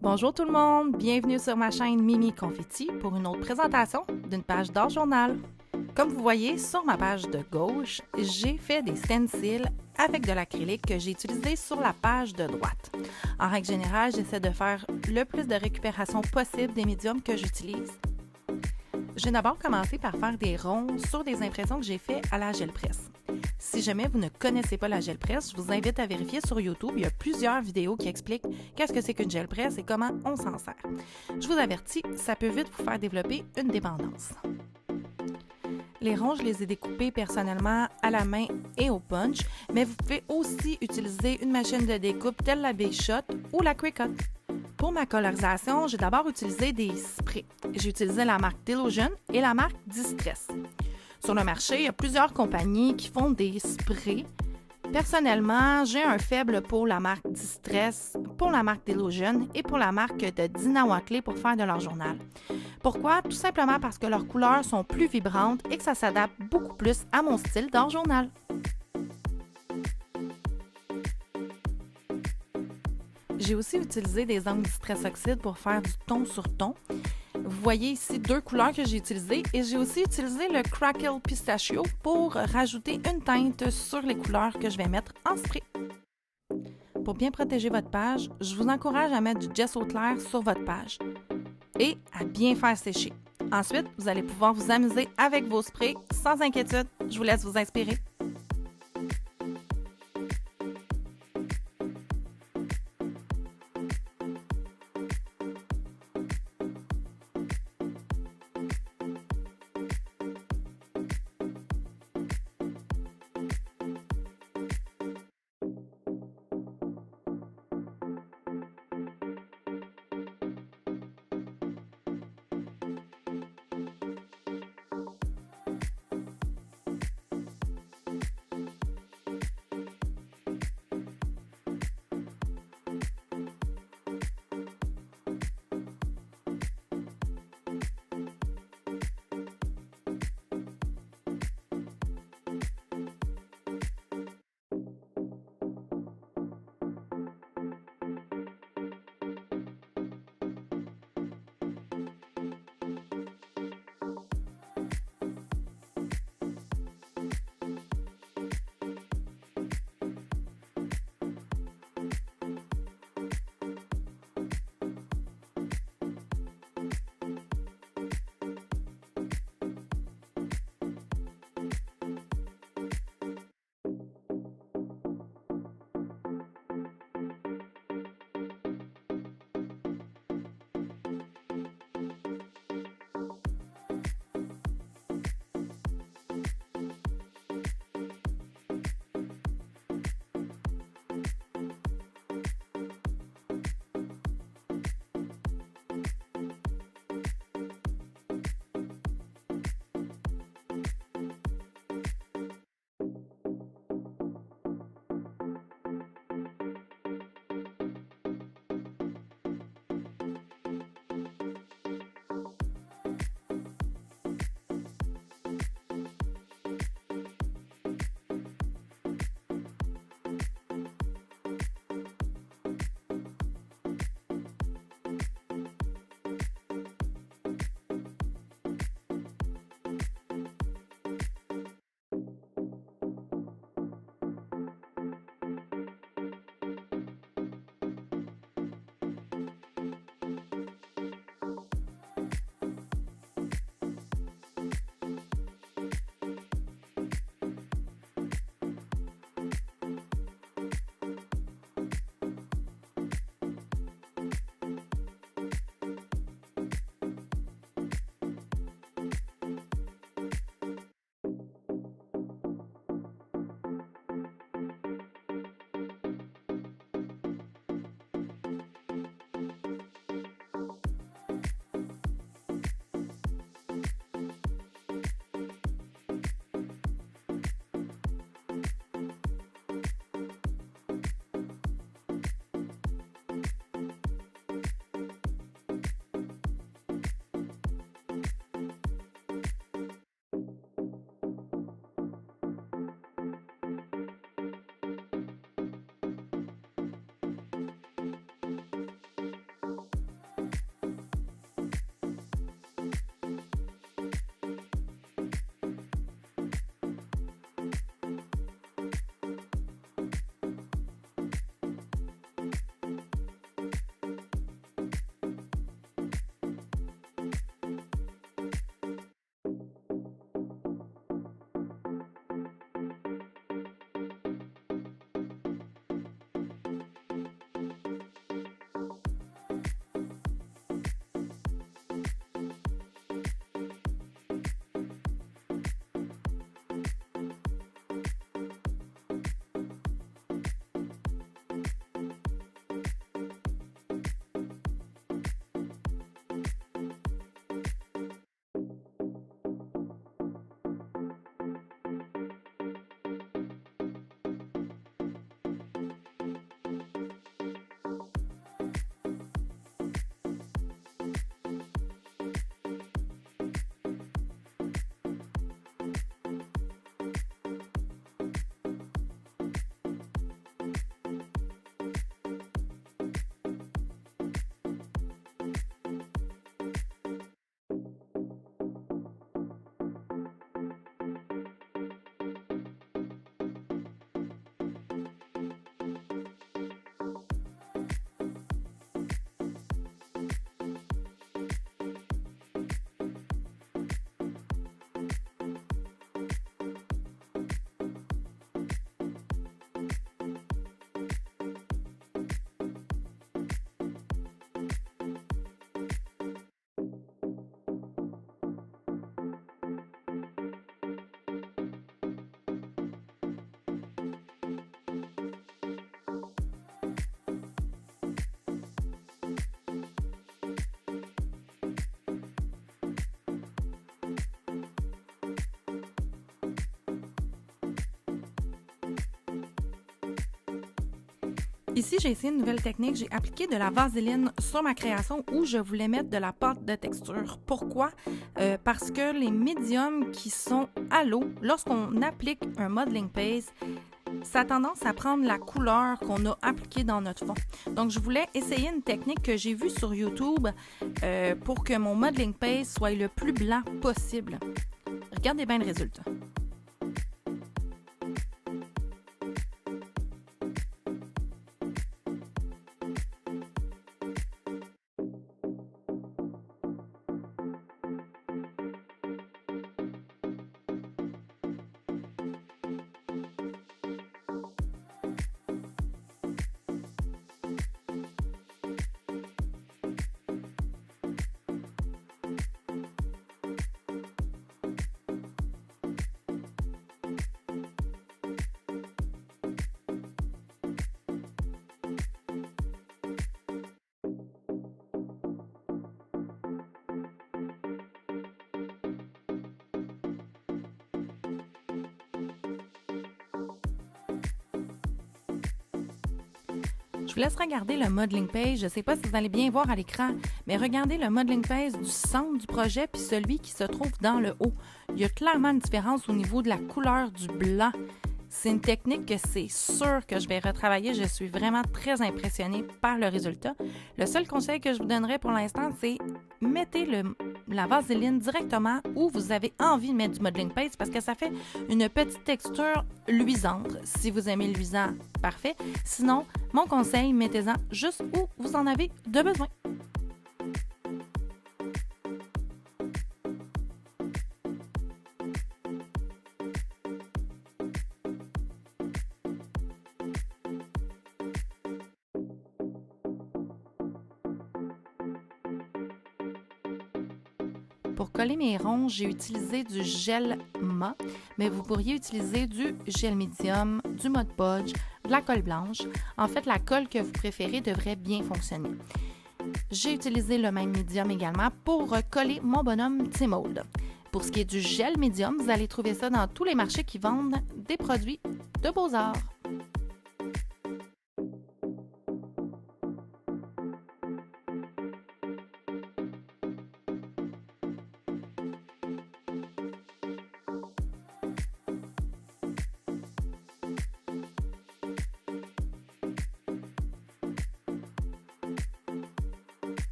Bonjour tout le monde, bienvenue sur ma chaîne Mimi Confetti pour une autre présentation d'une page d'art journal. Comme vous voyez, sur ma page de gauche, j'ai fait des stencils avec de l'acrylique que j'ai utilisé sur la page de droite. En règle générale, j'essaie de faire le plus de récupération possible des médiums que j'utilise. Je vais d'abord commencer par faire des ronds sur des impressions que j'ai fait à la gel presse. Si jamais vous ne connaissez pas la gel presse, je vous invite à vérifier sur YouTube. Il y a plusieurs vidéos qui expliquent qu'est-ce que c'est qu'une gel presse et comment on s'en sert. Je vous avertis, ça peut vite vous faire développer une dépendance. Les ronds, je les ai découpés personnellement à la main et au punch, mais vous pouvez aussi utiliser une machine de découpe telle la Big-Shot ou la Cricut. Pour ma colorisation, j'ai d'abord utilisé des sprays. J'ai utilisé la marque Delusion et la marque Distress. Sur le marché, il y a plusieurs compagnies qui font des sprays. Personnellement, j'ai un faible pour la marque Distress, pour la marque Delusion et pour la marque de Dina Wakley pour faire de leur journal. Pourquoi? Tout simplement parce que leurs couleurs sont plus vibrantes et que ça s'adapte beaucoup plus à mon style d'art journal. J'ai aussi utilisé des encres Distress Oxide pour faire du ton sur ton. Vous voyez ici deux couleurs que j'ai utilisées et j'ai aussi utilisé le Crackle Pistachio pour rajouter une teinte sur les couleurs que je vais mettre en spray. Pour bien protéger votre page, je vous encourage à mettre du gesso clair sur votre page et à bien faire sécher. Ensuite, vous allez pouvoir vous amuser avec vos sprays sans inquiétude. Je vous laisse vous inspirer. Ici, j'ai essayé une nouvelle technique. J'ai appliqué de la vaseline sur ma création où je voulais mettre de la pâte de texture. Pourquoi? Parce que les médiums qui sont à l'eau, lorsqu'on applique un modeling paste, ça a tendance à prendre la couleur qu'on a appliquée dans notre fond. Donc, je voulais essayer une technique que j'ai vue sur YouTube pour que mon modeling paste soit le plus blanc possible. Regardez bien le résultat. Je vous laisse regarder le modeling page. Je ne sais pas si vous allez bien voir à l'écran, mais regardez le modeling page du centre du projet puis celui qui se trouve dans le haut. Il y a clairement une différence au niveau de la couleur du blanc. C'est une technique que c'est sûr que je vais retravailler. Je suis vraiment très impressionnée par le résultat. Le seul conseil que je vous donnerais pour l'instant, c'est mettez la vaseline directement où vous avez envie de mettre du modeling paste parce que ça fait une petite texture luisante. Si vous aimez luisant, parfait. Sinon, mon conseil, mettez-en juste où vous en avez de besoin. Pour coller mes ronds, j'ai utilisé du gel mat, mais vous pourriez utiliser du gel médium, du Mod Podge, de la colle blanche. En fait, la colle que vous préférez devrait bien fonctionner. J'ai utilisé le même médium également pour coller mon bonhomme T-Mold. Pour ce qui est du gel médium, vous allez trouver ça dans tous les marchés qui vendent des produits de Beaux-Arts.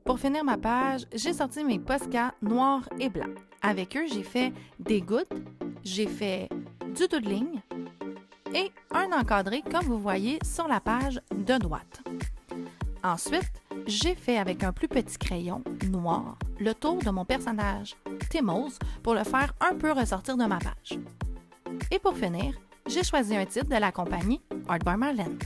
Pour finir ma page, j'ai sorti mes Posca noirs et blancs. Avec eux, j'ai fait des gouttes, j'ai fait du doodling et un encadré comme vous voyez sur la page de droite. Ensuite, j'ai fait avec un plus petit crayon noir le tour de mon personnage T-Mold pour le faire un peu ressortir de ma page. Et pour finir, j'ai choisi un titre de la compagnie Art by Marlène.